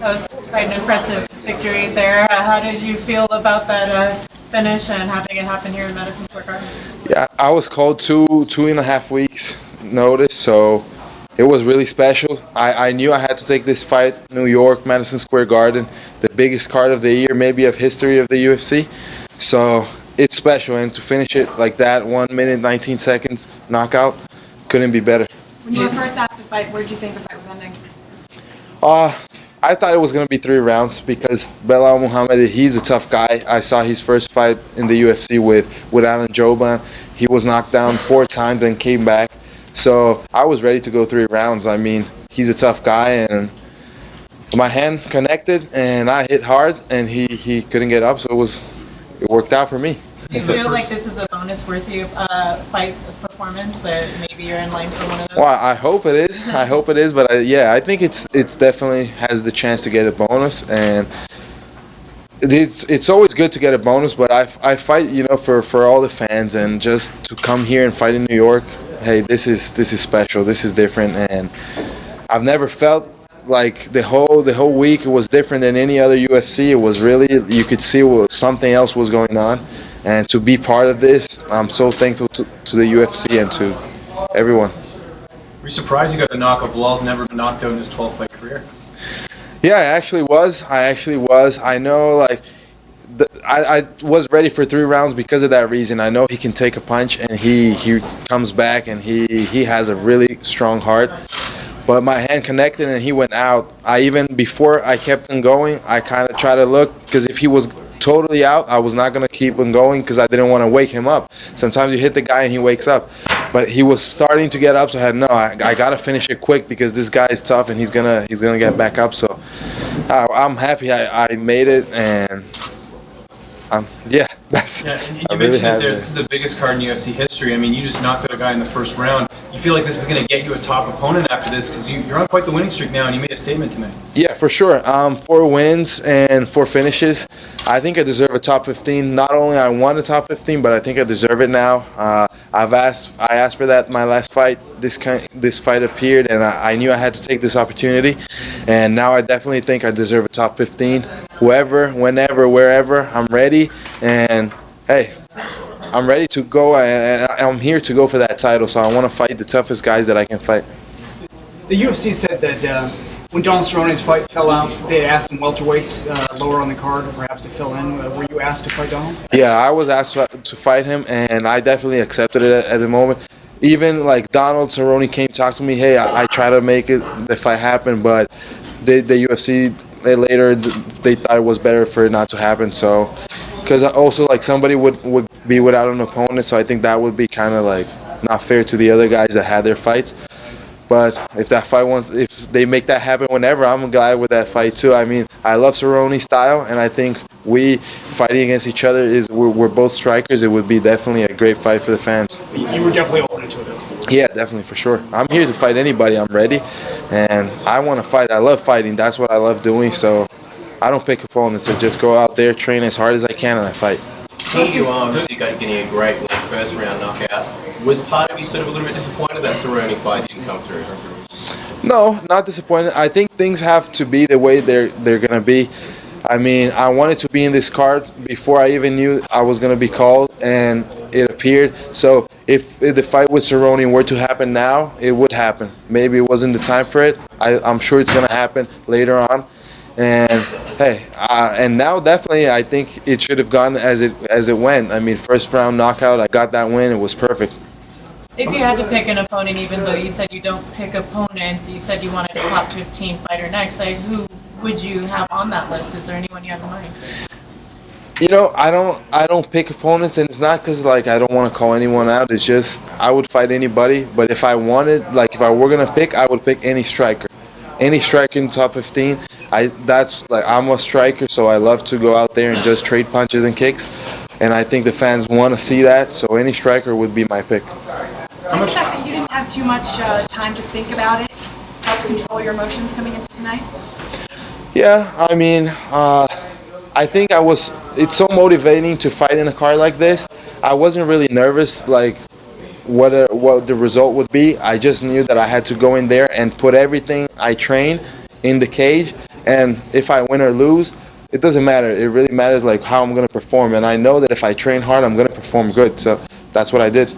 That was quite an impressive victory there. How did you feel about that finish and having it happen here in Madison Square Garden? Yeah, I was called two and a half weeks notice, so it was really special. I knew I had to take this fight, New York, Madison Square Garden, the biggest card of the year, maybe of history of the UFC. So it's special, and to finish it like that, 1 minute, 19 seconds knockout, couldn't be better. When you were first asked to fight, where did you think the fight was ending? I thought it was going to be 3 rounds because Belal Muhammad, he's a tough guy. I saw his first fight in the UFC with Alan Joban. He was knocked down 4 times and came back. So I was ready to go 3 rounds. I mean, he's a tough guy, and my hand connected, and I hit hard, and he couldn't get up, so it worked out for me. Do you feel like this is a bonus-worthy fight performance, that maybe you're in line for one of those? Well, I hope it is. I hope it is, but I think it's definitely has the chance to get a bonus, and it's always good to get a bonus. But I fight, for all the fans, and just to come here and fight in New York. Hey, this is special. This is different, and I've never felt like the whole week it was different than any other UFC. It was really, you could see something else was going on. And to be part of this, I'm so thankful to the UFC and to everyone. Were you surprised you got the knockout? Bilal's never been knocked out in his 12-fight career. Yeah, I actually was. I know, like, I was ready for 3 rounds because of that reason. I know he can take a punch, and he comes back, and he has a really strong heart. But my hand connected, and he went out. Before I kept him going, I kind of tried to look, because if he was totally out, I was not going to keep him going because I didn't want to wake him up. Sometimes you hit the guy and he wakes up, but he was starting to get up, so I got to finish it quick because this guy is tough and he's gonna get back up. So I'm happy I made it, and that's. Yeah, and you mentioned that this is the biggest card in UFC history. I mean, you just knocked out a guy in the first round. You feel like this is going to get you a top opponent after this because you're on quite the winning streak now, and you made a statement tonight. Yeah, for sure. 4 wins and 4 finishes. I think I deserve a top 15. Not only I won a top 15, but I think I deserve it now. I asked for that in my last fight. This fight appeared, and I knew I had to take this opportunity. And now I definitely think I deserve a top 15. Whoever, whenever, wherever, I'm ready. And hey, I'm ready to go, and I'm here to go for that title. So I want to fight the toughest guys that I can fight. The UFC said that when Donald Cerrone's fight fell out, they asked some welterweights lower on the card perhaps to fill in. Were you asked to fight Donald? Yeah, I was asked to fight him, and I definitely accepted it at the moment. Even like Donald Cerrone came talk to me, hey, I try to make it the fight happen, but the UFC later they thought it was better for it not to happen. So, because also like somebody would be without an opponent, so I think that would be kind of like not fair to the other guys that had their fights. But if if they make that happen whenever, I'm glad with that fight too. I mean, I love Cerrone's style, and I think we fighting against each other we're both strikers. It would be definitely a great fight for the fans. You were definitely open to it. Yeah, definitely, for sure. I'm here to fight anybody. I'm ready, and I want to fight. I love fighting. That's what I love doing. So I don't pick opponents. I just go out there, train as hard as I can, and I fight. You obviously getting a great win, first round knockout. Was part of you sort of a little bit disappointed that Cerrone fight didn't come through? No, not disappointed. I think things have to be the way they're going to be. I mean, I wanted to be in this card before I even knew I was going to be called, and it appeared. So if the fight with Cerrone were to happen now, it would happen. Maybe it wasn't the time for it. I'm sure it's going to happen later on. And hey, and now definitely I think it should have gone as it went. I mean, first round knockout, I got that win. It was perfect. If you had to pick an opponent, even though you said you don't pick opponents, you said you wanted a top 15 fighter next, like who would you have on that list? Is there anyone you have in mind? I don't pick opponents, and it's not because like I don't want to call anyone out. It's just I would fight anybody. But if I wanted, like if I were gonna pick, I would pick any striker in the top 15. I'm a striker, so I love to go out there and just trade punches and kicks, and I think the fans want to see that. So any striker would be my pick. Do you think that you didn't have too much time to think about it helped control your emotions coming into tonight? Yeah, I mean, I think it's so motivating to fight in a card like this. I wasn't really nervous, like what the result would be. I just knew that I had to go in there and put everything I trained in the cage And if I win or lose, it doesn't matter. It really matters like how I'm gonna perform. And I know that if I train hard, I'm gonna perform good. So that's what I did.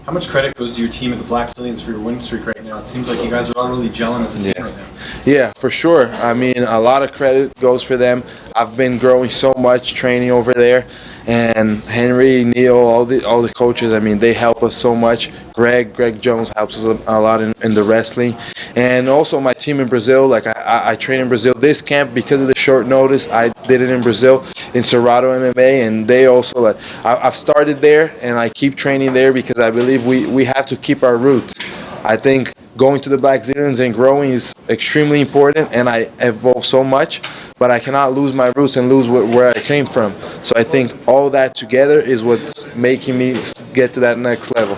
How much credit goes to your team at the Black Stallions for your winning streak right now? It seems like you guys are all really gelling as a team right now. Yeah, for sure. I mean, a lot of credit goes for them. I've been growing so much training over there, and Henry, Neil, all the coaches. I mean, they help us so much. Greg Jones helps us a lot in the wrestling, and also my team in Brazil. Like I train in Brazil. This camp, because of the short notice, I did it in Brazil in Cerrado MMA, and they also like I've started there, and I keep training there because I believe we have to keep our roots. I think going to the Black Zealands and growing is extremely important, and I evolve so much, but I cannot lose my roots and lose where I came from. So I think all that together is what's making me get to that next level.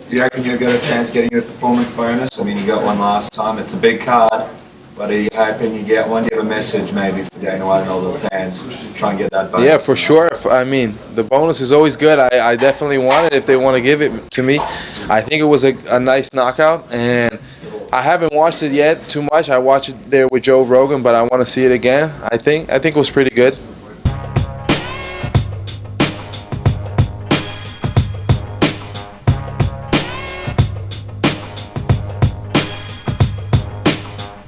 You reckon you'll get a chance getting a performance bonus? I mean, you got one last time. It's a big card, but are you hoping you get one? Do you have a message maybe for Dana White and all the fans? Try and get that bonus. Yeah, for sure. I mean, the bonus is always good. I definitely want it if they want to give it to me. I think it was a nice knockout, and I haven't watched it yet too much. I watched it there with Joe Rogan, but I want to see it again. I think it was pretty good.